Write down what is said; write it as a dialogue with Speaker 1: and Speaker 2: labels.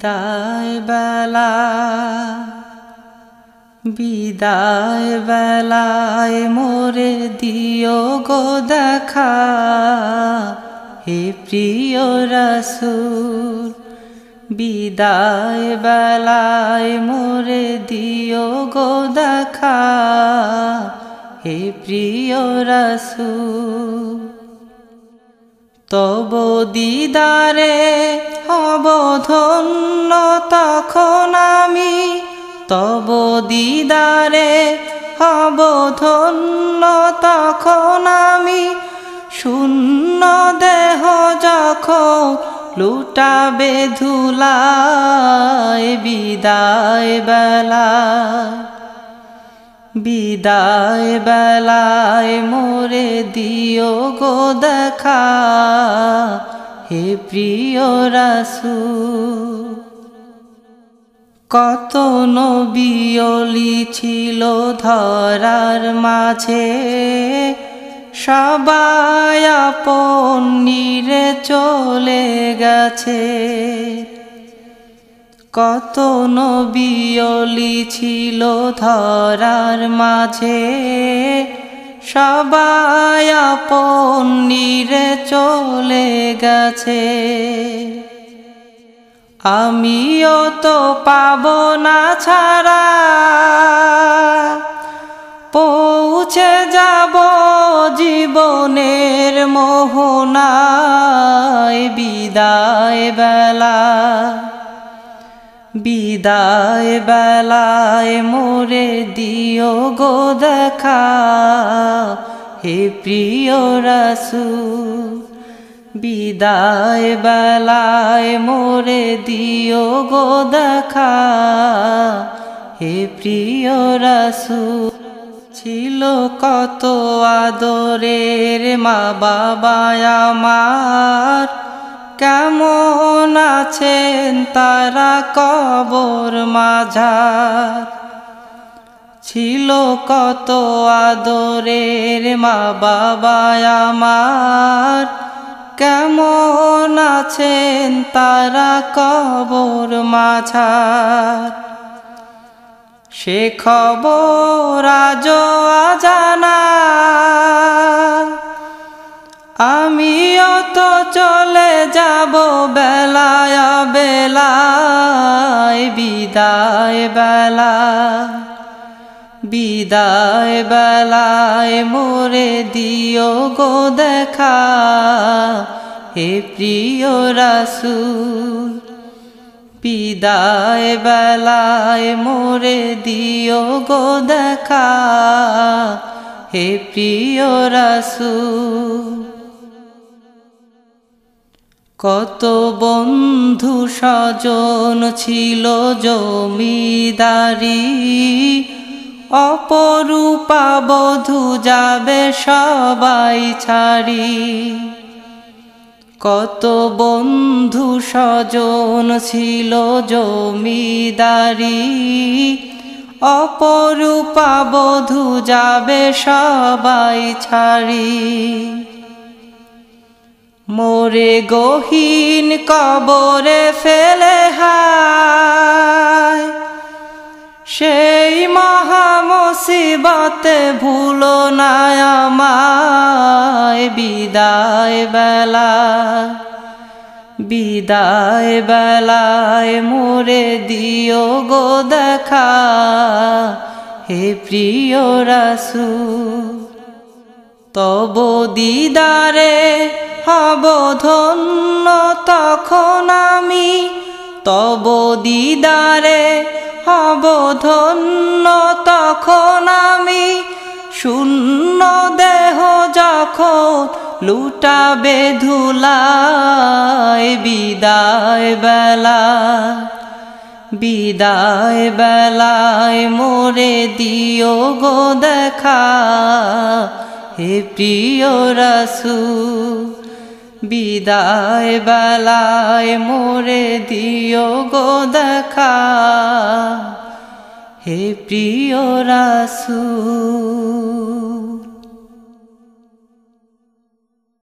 Speaker 1: বিদায় বেলা বিদায় বেলায় মোরে দিও গো দেখা, হে প্রিয় রাসূল। বিদায় বেলায় মোরে দিও গো দেখা, হে প্রিয় রাসূল। তব দিদারে হব ধন্য তখন আমি, তব দিদারে হব ধন্য তখন আমি। শূন্য দেহ যখন লুটাবে ধুলায়, বিদায় বেলায় বিদায় বেলায় মোরে দিও গো দেখা, হে প্রিয় রাসূল। কত নবী ওলি ছিল ধরার মাঝে, সবাই আপন নিরে চলে গেছে। কত নবী ওলি ছিল ধরার মাঝে, সবাই আপন নিরে চলে গেছে। আমিও তো পাব না ছাড়া, পৌঁছে যাব জীবনের মোহনায়। বিদায় বেলা বিদায় বেলায় মোরে দিও গো দেখা, হে প্রিয় রাসূল। বিদায় বেলায় মোরে দিও গো দেখা, হে প্রিয় রাসূল। ছিল কত আদরের মা বাবা আমার, কেমন আছেন তারা কবর মাঝার। ছিল কত আদরের মা বাবা আমার, কেমন আছেন তারা কবর মাঝার। সে খবর আজও অজানা, আমিও তো চলে যাব বেলায় বেলায়। বিদায় বেলা বিদায় বেলায় মোরে দিও গো দেখা, হে প্রিয় রাসূল। বিদায় বেলায় মোরে দিও গো দেখা, হে প্রিয় রাসূল। কত বন্ধু স্বজন ছিল জমিদারি, অপরূপা বধূ যাবে সবাই ছাড়ি। কত বন্ধু স্বজন ছিল জমিদারি, অপরূপা বধূ যাবে সবাই ছাড়ি। মোরে গহীন কবরে ফেলে হায়, সেই মহা মুসিবতে ভুলো না আমায়। বিদায় বেলা বিদায় বেলায় মোরে দিও গো দেখা, হে প্রিয় রাসূল। তব দিদারে হব ধন্য তখন আমি, তব দিদারে হব ধন্য তখন আমি। শূন্য দেহ যখন লুটাবে ধুলায়, বিদায় বেলা বিদায় বেলায় মোরে দিও গো দেখা, হে প্রিয় রাসূল। বিদায় বেলায় মোরে দিও গো দেখা, হে প্রিয় রাসূল।